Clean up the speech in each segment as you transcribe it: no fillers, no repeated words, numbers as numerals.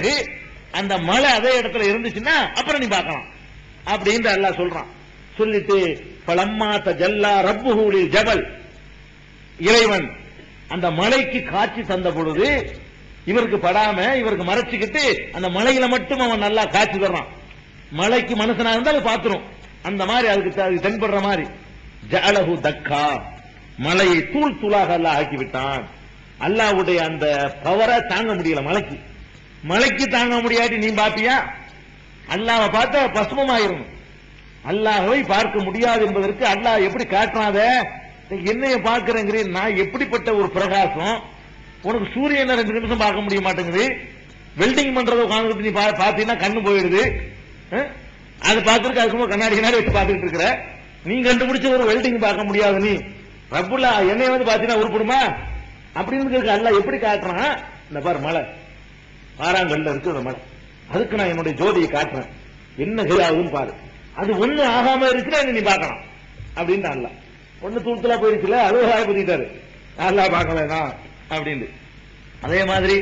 பிறகு அந்த மலை அதே இடத்துல இருந்துச்சுன்னா அப்புறம் நீ பார்க்கலாம் அப்படின்னு அல்லாஹ் சொல்றான். சொல்லிட்டு பலம்மா தஜல்லா ரப்புஹு லில் ஜபல், இறைவன் அந்த மலைக்கு காட்சி தந்த பொழுது இவருக்கு படாம இவருக்கு மறைச்சுக்கிட்டு அந்த மலையில மட்டும் அவன் நல்லா காட்சி தர்றான். மலைக்கு மனுஷனா இருந்தா அது பாத்துரும், அந்த மாதிரி அதுக்கு தென்படுற மாதிரி. ஜஅலஹு தக்கா, மலையை தூள் தூளாக அல்லாஹ் ஆக்கி விட்டான். அல்லாஹ்வுடைய அந்த பவரை தாங்க முடியல மலைக்கு. மலைக்கு தாங்க முடியாட்டி நீ பாப்பியா? அல்லாஹ்வை பார்த்தா பசுமமாயிரும். அல்லாஹ்வை பார்க்க முடியாது என்பதற்கு அல்லாஹ் எப்படி காட்டுறாத, என்னைய பார்க்கிறேங்கிறேன், நான் எப்படிப்பட்ட ஒரு பிரகாசம். உனக்கு சூரியனை 2 நிமிஷம் பார்க்க முடிய மாட்டேங்குது. வெல்டிங் பண்றத உட்கார்ந்துட்டு நீ பாத்தீங்கன்னா கண்ணு போயிடுது. அது பார்க்கறதுக்கு அதுக்கு கண்ணாடி கண்ணாடி வச்சு பார்த்துட்டு இருக்கிற. நீ கண்டுபிடிச்ச ஒரு வெல்டிங் பார்க்க முடியாது. நீ ரப்புல்லா என்னைய வந்து பாத்தீங்கன்னா உருப்படுமா அப்படின்னு அல்லாஹ் எப்படி காட்டுறான். இந்த பாரு மலை பாறாங்கல்ல இருக்கு அந்த மலை, அதுக்கு நான் என்னுடைய ஜோதியை காட்டுறேன், என்ன ஆகுதுன்னு பாரு. அது ஒண்ணு ஆகாம இருக்குன்னா நீ பார்க்கலாம் அப்படின்னு அல்லாஹ். ஒண்ணு தூளா போயிருச்சுல, அது ஆயப்பதிட்டாரு, அல்லாஹ் பார்க்க வேணாம் அப்படின்னு. அதே மாதிரி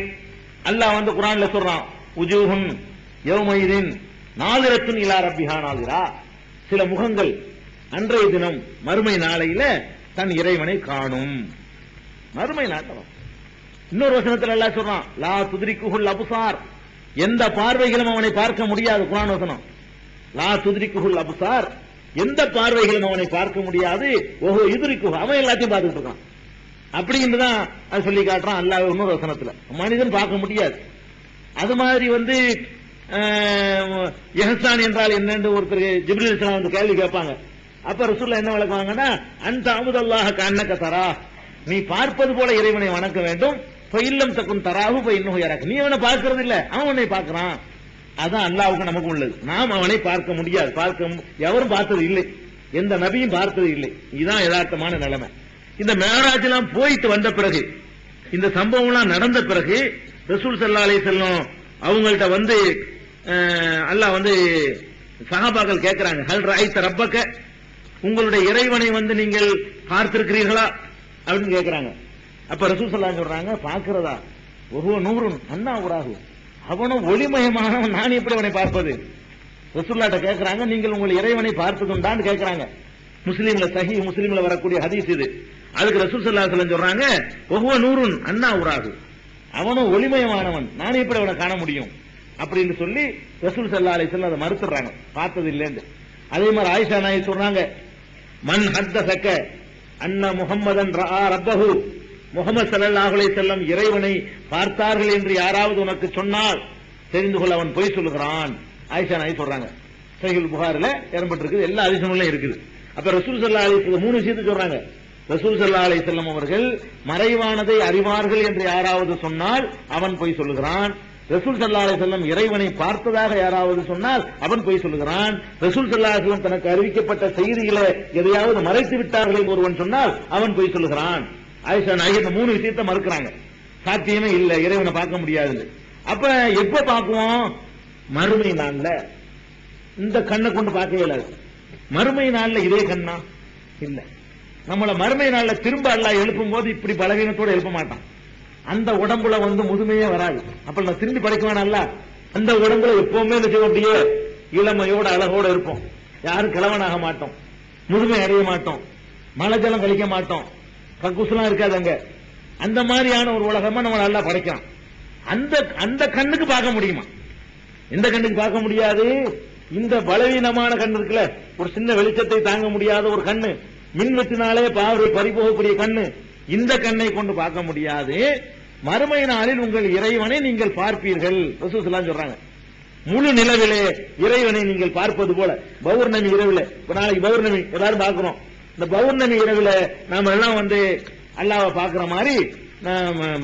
அல்லாஹ் வந்து குர்ஆன்ல சொல்றான், உஜூஹுன் யௌமைதின் நாதிரத்துன் இலா ரப்பிஹா நாதிரா, சில முகங்கள் அன்றைய தினம் மறுமை நாளையில தன் இறைவனை காணும். மறுமை நாட்டம். இன்னொரு வசனத்தில் அல்லாஹ் சொல்றான், லா துத்ரிக்குஹுல் அப்சார், எந்த பார்வைகளும் அவனை பார்க்க முடியாது. குர்ஆன் வசனம், லா துத்ரிக்குஹுல் அப்சார், எந்த பார்வைகளும் அவனை பார்க்க முடியாது. ஓஹோ யுத்ரிக்குஹு, அவன் எல்லாத்தையும் பார்த்துட்டு இருக்கான் அப்படின்னு தான் அது சொல்லி காட்டுறான் அல்லாஹ் இன்னொரு வசனத்துல. மனிதன் பார்க்க முடியாது. அது மாதிரி வந்து இஹ்சான் என்றால் என்னன்னு ஒருத்தர் ஜிப்ரீல் அலைஹிஸ்ஸலாம் வந்து கேள்வி கேட்பாங்க. அப்ப ரசூலுல்லாஹ் என்ன விளக்குவாங்கன்னா, அன்த அமுதல்லாஹ கஅன்னக தரா, நீ பார்ப்பது போல இறைவனை வணங்க வேண்டும். ஃபஇல்லம் தகுன் தராஹு ஃபஇன்னஹு யராக், நீ அவனை பார்க்கிறது இல்ல, அவன் உன்னை பார்க்கிறான். அதான் அல்லாஹ்வுக்கு நமக்கு உள்ளது. நாம் அவனை பார்க்க முடியாது, எவரும் பார்த்தது இல்லை, எந்த நபியும் பார்த்தது இல்லை. இதுதான் யதார்த்தமான நிலைமை. இந்த மேராஜ் எல்லாம் போயிட்டு வந்த பிறகு, இந்த சம்பவம் எல்லாம் நடந்த பிறகு ரசூல் ஸல்லல்லாஹு அலைஹி வஸல்லம் அவங்கள்ட்ட வந்து அல்லாஹ் வந்து சஹாபாக்கள் கேட்கிறாங்க, ஹல் ரஅய்த ரப்பக, உங்களுடைய இறைவனை வந்து நீங்கள் பார்த்திருக்கிறீர்களா அப்படின்னு கேட்கிறாங்க. அப்ப ரசூல் ஸல்லல்லாஹு அலைஹி சொல்றாங்க, பார்க்கிறதா, ஒஹுவ நூறுன் அன்னா உராஹு, அவனும் ஒளிமயமானவன், நான் எப்படி அவனை பார்ப்பது? ரசூலுல்லாஹ்ட்ட கேட்கிறாங்க, நீங்கள் உங்கள் இறைவனை பார்த்ததுண்டான்னு கேட்கிறாங்க. முஸ்லீம்ல சஹீஹ் முஸ்லீம்ல வரக்கூடிய ஹதீஸ் இது. அதுக்கு ரசூல் ஸல்லல்லாஹு அலைஹி வஸல்லம் சொல்றாங்க, ஒஹுவ நூறுன் அன்னா உராஹு, அவனும் ஒளிமயமானவன், நான் எப்படி அவனை காண முடியும் அப்படின்னு சொல்லி ரசூல் ஸல்லல்லாஹு அலைஹி வஸல்லம் அதை மறுத்துறாங்க, பார்த்தது இல்லைன்னு. அதே மாதிரி ஆயிஷா நாயகி சொல்றாங்க, மன் ஹத்தஸக அன்ன முஹம்மதன் ரஆ ரப்பஹு, முஹம்மது ஸல்லல்லாஹு அலைஹி வஸல்லம் இறைவனை பார்த்தார்கள் என்று யாராவது உனக்கு சொன்னால் தெரிந்து கொள்ள அவன் பொய் சொல்லுகிறான். ஆயிஷா நாயகி சொல்றாங்க, சஹீஹுல் புகாரில இடம்பெற்றிருக்கு, எல்லா ஹதீஸும் இருக்குது. அப்ப ரசூல் ஸல்லல்லாஹு அலைஹி வஸல்லம் 3 விஷயத்தை சொல்றாங்க. ரசூல் ஸல்லல்லாஹு அலைஹி வஸல்லம் அவர்கள் மறைவானதை அறிவார்கள் என்று யாராவது சொன்னால் அவன் பொய் சொல்லுகிறான். ரசூல் ஸல்லல்லாஹு அலைஹி வஸல்லம் இறைவனை பார்த்ததாக யாராவது சொன்னால் அவன் பொய் சொல்லுகிறான். ரசூல் ஸல்லல்லாஹு அலைஹி வஸல்லம் தனக்கு அறிவிக்கப்பட்ட செய்திகளை எதையாவது மறைத்து விட்டார்கள் என்று ஒருவன் சொன்னால் அவன் பொய் சொல்லுகிறான். ஆயிஷா நாயகி இந்த 3 விஷயத்தை மறுக்கிறாங்க, சாத்தியமே இல்லை, இறைவனை பார்க்க முடியாது. அப்ப எப்ப பார்க்குவோம்? மறுமை நாள்ல. இந்த கண்ணை கொண்டு பார்க்க இயலாது. மறுமை நாள்ல இதே கண்ணா இல்ல. நம்மள மறுமை நாள்ல திரும்ப அல்லாஹ் எழுப்பும் போது இப்படி பலவீனத்தோட எழுப்ப மாட்டான். அந்த உடம்புல வந்து முதுமையே வராது. அப்ப நான் திரும்பி படைக்குவான் அல்ல. அந்த உடம்புல எப்பவுமே அப்படியே இளமையோட அழகோட இருப்போம். யாரும் கிழவனாக மாட்டோம், முதுமை அடைய மாட்டோம், மழை ஜலம் கழிக்க மாட்டோம், கக்குசுலாம் இருக்காது அங்க. அந்த மாதிரியான ஒரு உலகமா நம்ம நல்லா படைக்கலாம். அந்த கண்ணுக்கு பார்க்க முடியுமா? இந்த கண்ணுக்கு பார்க்க முடியாது. இந்த பலவீனமான கண் இருக்குல்ல, ஒரு சின்ன வெளிச்சத்தை தாங்க முடியாத ஒரு கண்ணு, மின்வெட்டினாலே பார்வை பறிபோகக்கூடிய கண்ணு, இந்த கண்ணை கொண்டு பார்க்க முடியாது. மறுமை நாளில் உங்கள் இறைவனை நீங்கள் பார்ப்பீர்கள் ரசூல் ஸல்லல்லாஹு அலைஹி சொல்றாங்க. முழு நிலவிலே இறைவனை நீங்கள் பார்ப்பது போல. பௌர்ணமி இரவில, இப்ப நாளைக்கு பௌர்ணமி எல்லாரும் பார்க்கிறோம். இந்த பௌர்ணமி இரவில நாம எல்லாம் வந்து அல்லாஹ்வை பார்க்கிற மாதிரி,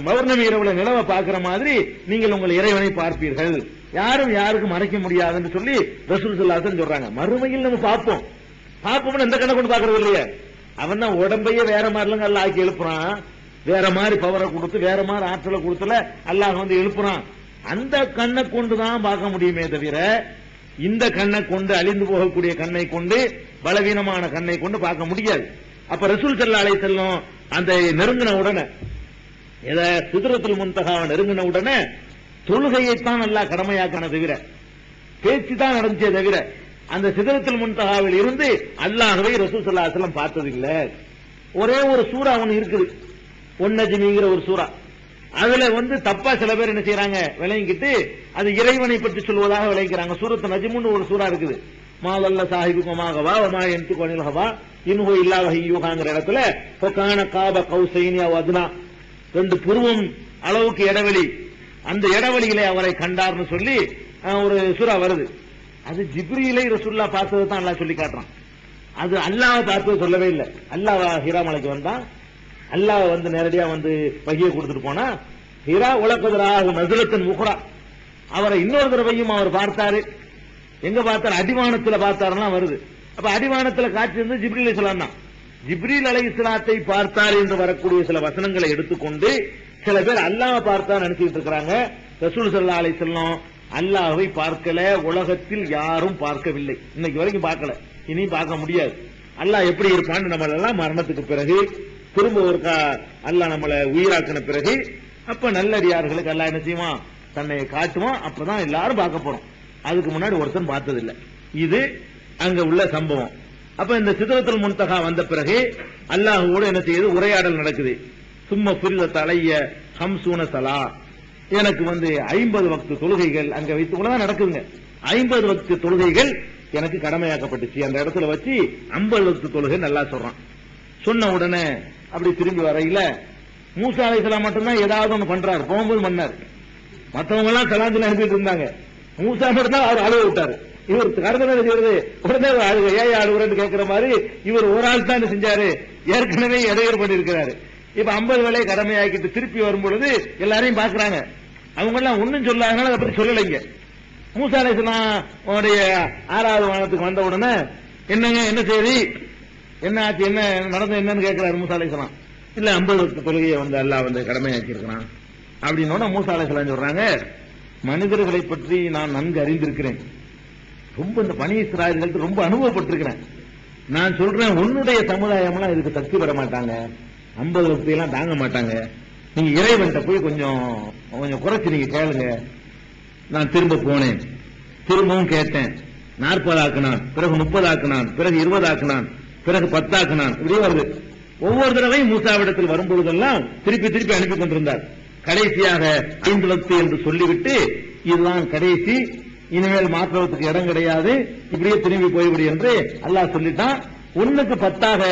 பௌர்ணமி இரவுல நிலவை பார்க்கிற மாதிரி நீங்கள் உங்கள் இறைவனை பார்ப்பீர்கள். யாரும் யாருக்கும் மறைக்க முடியாதுன்னு சொல்லி ரசூல் ஸல்லல்லாஹு அலைஹி சொல்றாங்க. மறுமையில் நம்ம பார்ப்போம். பார்ப்போம்னு எந்த கண்ணை கொண்டு பார்க்கறது இல்லையே. அவன் தான் உடம்பையே வேற மாதிரிலாம் அல்லாஹ் ஆக்கி எழுப்புறான். வேற மாதிரி பவரை கொடுத்து, வேற மாதிரி ஆற்றலை கொடுத்துல அல்லாஹ் வந்து எழுப்புறான். அந்த கண்ணை கொண்டுதான் பார்க்க முடியுமே தவிர, இந்த கண்ணை கொண்டு, அழிந்து போகக்கூடிய கண்ணை கொண்டு, பலவீனமான கண்ணை கொண்டு பார்க்க முடியாது. அப்ப ரசூல் ஸல்லல்லாஹு அலைஹி வஸல்லம் அந்த நெருங்கின உடனே, சித்ரத்துல் முன்தஹாவை நெருங்கின உடனே தொழுகையைத்தான் அல்லாஹ் கடமையாக்கான தவிர, பேச்சு தான் நடந்துச்சே தவிர, அந்த சிதறத்துல் முன்தஹாவில் இருந்து அல்லாஹ்வை ரசூல் ஸல்லல்லாஹு அலைஹி வஸல்லம் பார்த்ததில்லை. ஒரே ஒரு சூரா ஒன்னு இருக்குது, ஒன்னஜ்மிங்கிற ஒரு சூரா. அதுல தப்பா சில பேர் என்ன செய்யறாங்க, விளங்கிக்கிட்டு அது இறைவனை பற்றி சொல்வதாக விளங்கிறாங்க. சூரத்து நஜ்முன்னு ஒரு சூரா இருக்குது. மாலல்ல சாஹிபுகமாகவா வமா யன்திகு அனில் ஹவா இன்ஹு இல்லா வஹ்யுஹாங்கிற இடத்துல ஃபகான காப கௌசைனி அவ் அத்னா, ரெண்டு புருவம் அளவுக்கு இடைவெளி, அந்த இடைவெளியிலே அவரை கண்டார்னு சொல்லி ஒரு சூரா வருது. அது ஜிப்ரீலை ரசூலுல்லாஹ் பார்த்தது தான் அல்லாஹ் சொல்லி காட்டுறான். அது அல்லாஹ் பார்த்தது சொல்லவே இல்லை. அல்லாஹ் ஹிரா மலைக்கு வந்தான், அல்லாஹ் நேரடியா வஹியை கொடுத்துட்டு போனா, ஹிரா உலகதராக நஸலத்தன் உக்ரா, அவரை இன்னொரு தடவையும் அவர் பார்த்தாரு. எங்க பார்த்தாரு? அடிவானத்துல பார்த்தாருன்னா வருது. அப்ப அடிவானத்துல காட்சி ஜிப்ரீல் அலைஹிஸ்ஸலாம் தான். ஜிப்ரீல் அலைஹிஸ்ஸலாத்தை பார்த்தார் என்று வரக்கூடிய சில வசனங்களை எடுத்துக்கொண்டு சில பேர் அல்லாஹ் பார்த்தார் நினைச்சிட்டு இருக்காங்க. ரசூல் ஸல்லல்லாஹு அலைஹி வஸல்லம் அல்லாஹ்வை பார்க்கல, உலகத்தில் யாரும் பார்க்கவில்லை, இன்னைக்கு வரைக்கும் பார்க்கல, இனி பார்க்க முடியாது. அல்லாஹ் எப்படி இருப்பான்னு நம்ம எல்லாம் மரணத்துக்கு பிறகு திரும்ப ஒரு அல்லாஹ் நம்மளை உயிராக்கின பிறகு அப்ப நல்லடியார்களுக்கு அல்லாஹ் என்ன செய்வான், தன்னை காட்டுவான். அப்பதான் எல்லாரும் பார்க்க போறோம். அதுக்கு முன்னாடி ஒருத்தன் பார்த்ததில்லை. இது அங்க உள்ள சம்பவம். அப்ப இந்த சிதறத்துல் முன்தஹா வந்த பிறகு அல்லாஹ்வோடு என்ன செய்யுது, உரையாடல் நடக்குது. சும்மா ஃபுரிலத் அலைய ஹம்சூன ஸலா, எனக்கு 50 வக்து தொழுகைகள் அங்க வைத்துதான் நடக்குதுங்க. 50 வக்து தொழுகைகள் எனக்கு கடமையாக்கப்பட்டுச்சு. அந்த இடத்துல வச்சு 50 வக்து தொழுகை நல்லா சொல்றான். சொன்ன உடனே அப்படி திரும்பி வரையில மூசா அலைஹிஸ்ஸலாம் மட்டும்தான் ஏதாவது ஒண்ணு பண்றாரு, போகும்போது பண்ணாரு. மற்றவங்க எல்லாம் சலாத்துல அனுப்பிட்டு இருந்தாங்க. மூசா மட்டும் தான் அவர் அழுவ விட்டாரு. இவர் கருதனை செய்வது உடனே அழுக, ஏன் அழுகுறன்னு கேட்கிற மாதிரி இவர் ஒரு ஆள் தான் செஞ்சாரு, ஏற்கனவே இடையூறு பண்ணிருக்கிறாரு. இப்ப 50 வேலையை கடமையாக்கிட்டு திருப்பி வரும்பொழுது எல்லாரையும் பாக்குறாங்க. அவங்க எல்லாம் ஒன்னும் சொல்லாதனால அதை பத்தி சொல்லலைங்க. மூசா அலைஹிஸ்ஸலாம் 6வது வானத்துக்கு வந்த உடனே என்னங்க என்ன செய்தி, என்ன ஆச்சு, என்ன நடந்த என்னன்னு கேட்கிறாரு மூசா அலைஹிஸ்ஸலாம். இல்ல 50 தொழுகையை அல்லாஹ் கடமையாக்கி இருக்கிறான் அப்படின்னு மூசா அலைஹிஸ்ஸலாம் சொல்றாங்க, மனிதர்களை பற்றி நான் நன்கு அறிந்திருக்கிறேன், ரொம்ப இந்த பனி இஸ்ராயல்களுக்கு ரொம்ப அனுபவப்பட்டிருக்கிறேன். நான் சொல்றேன், உன்னுடைய சமுதாயம் எல்லாம் இதுக்கு தகுதி பெற மாட்டாங்க, 50 வக்தையெல்லாம் தாங்க மாட்டாங்க. நீங்க இறைவன்கிட்ட போய் கொஞ்சம் குறைச்சு நீங்க கேளுங்க. நான் திரும்ப போனேன், திரும்பவும் கேட்டேன். 40 ஆக்குனான், பிறகு 30 ஆக்குனான், பிறகு 20 ஆக்குனான், பிறகு 10 ஆக்குனான். இப்படியே வருது. ஒவ்வொரு தடவையும் மூசாவிடத்தில் வரும்பொழுதெல்லாம் திருப்பி திருப்பி அனுப்பி கொண்டிருந்தார். கடைசியாக 5 வக்து என்று சொல்லிவிட்டு இதுதான் கடைசி, இனிமேல் மாற்றுவதற்கு இடம் கிடையாது, இப்படியே திரும்பி போய்விடு என்று அல்லாஹ் சொல்லிட்டான். 1க்கு 10ஆக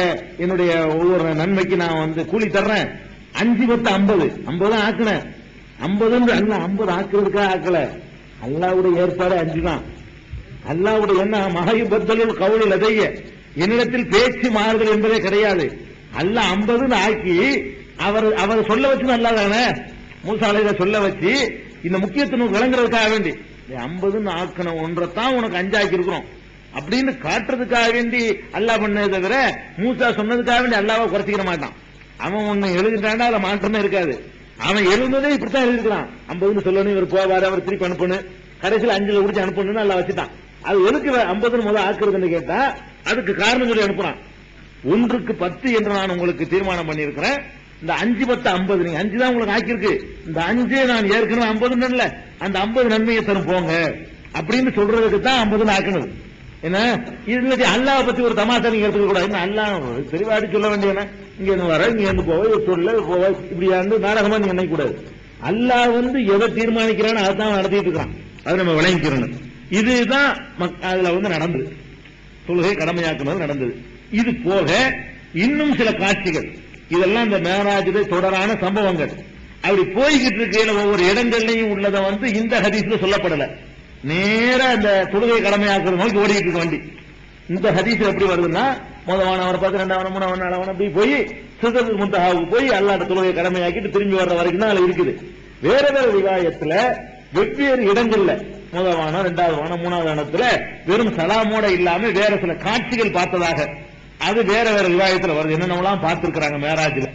என்னுடைய ஒவ்வொரு நன்மைக்கு நான் கூலி தர்றேன். 5 10 50 50 தான் ஆக்குனேன். 50 அல்ல 50 ஆக்குறதுக்காக ஆக்கல, அல்லாஹ்வுடைய ஏற்பாடு 5 தான். அல்லாஹ்வுடைய என்ன மஹயுபத்தலுல் கவுலி லதைய, என்னிடத்தில் பேச்சு மாறுதல் என்பதே கிடையாது. அல்லாஹ் 50 ஆக்கி அவர் சொல்ல வச்சு அல்லாஹ் தானே மூசா அலைஹிஸ்ஸலாம் சொல்ல வச்சு இந்த முக்கியத்துவம் விளங்குறதுக்காக வேண்டி 50 ஆக்கின ஒன்றைத்தான் உனக்கு 5 ஆக்கி இருக்கிறோம் அப்படின்னு காட்டுறதுக்காக வேண்டி அல்லாஹ் பண்ணதை தவிர மூசா சொன்னதுக்காக வேண்டி அல்லாஹ்வை குறைச்சிக்கிற மாட்டான். அவன் ஒண்ணு எழுதிட்டாண்டா அதுல மாற்றமே இருக்காது. அவன் எழுந்ததே இப்படித்தான் எழுதிருக்கான். 50 சொல்லணும், இவர் போவாரு, அவர் திருப்பி அனுப்பணும், கடைசியில் 5 குடிச்சு அனுப்பணும்னு அல்லாஹ் வச்சுட்டான். அது எதுக்கு 50 முதல் ஆக்குறதுன்னு கேட்டா அதுக்கு காரணம் சொல்லி அனுப்புறான். 1க்கு 10 என்று நான் உங்களுக்கு தீர்மானம் பண்ணியிருக்கிறேன். இந்த 5 10 50 நீங்க 5 தான் உங்களுக்கு ஆக்கியிருக்கு. இந்த 5 நான் ஏற்கனவே 50 அந்த 50 நன்மையை தரும் போங்க அப்படின்னு சொல்றதுக்கு தான் 50 ஆக்கணும். என்ன இது அல்லாஹ் பத்தி ஒரு தமாஷா நீங்க எடுத்துக்க கூடாது. அல்லாஹ் தெளிவாடி சொல்ல வேண்டியன, இங்க இருந்து வர இங்க இருந்து போவ சொல்ல போவ இப்படியாண்டு நாடகமா நீங்க நினைக்க கூடாது. அல்லாஹ் எதை தீர்மானிக்கிறான்னு அதான் நடத்திட்டு இருக்கிறான். அதை நம்ம விளங்கிக்கிறோம். இதுதான் அதுல நடந்தது, தொழுகை கடமையாக்குனது நடந்தது. இது போக இன்னும் சில காட்சிகள், இதெல்லாம் இந்த மேராஜிலே தொடரான சம்பவங்கள். அப்படி போய்கிட்டு இருக்கையில ஒவ்வொரு இடங்கள்லையும் உள்ளதை இந்த ஹதீஸ்ல சொல்லப்படல. நேரா அந்த தொழுகை கடமையாக்குறது நோக்கி ஓடிக்கிட்டு இருக்க வண்டி. இந்த ஹதீஸ் எப்படி வருதுன்னா, முதவானவரை பார்த்து 2ஆம் 3ஆம் 4ஆம் அப்படி போய் சிதறத்துல் முன்தஹாவுக்கு போய் அல்லாஹ் தொழுகை கடமையாக்கிட்டு திரும்பி வர்ற வரைக்கும் தான் அதுல இருக்குது. வேற வேற ரிவாயத்துல வெவ்வேறு இடங்கள்ல முதவானம் 2வது வானம் 3வது வானத்துல வெறும் சலாமோட இல்லாம வேற சில காட்சிகள் பார்த்ததாக அது வேற வேற ரிவாயத்துல வருது. என்னென்னலாம் பார்த்திருக்கிறாங்க மேராஜ்ல.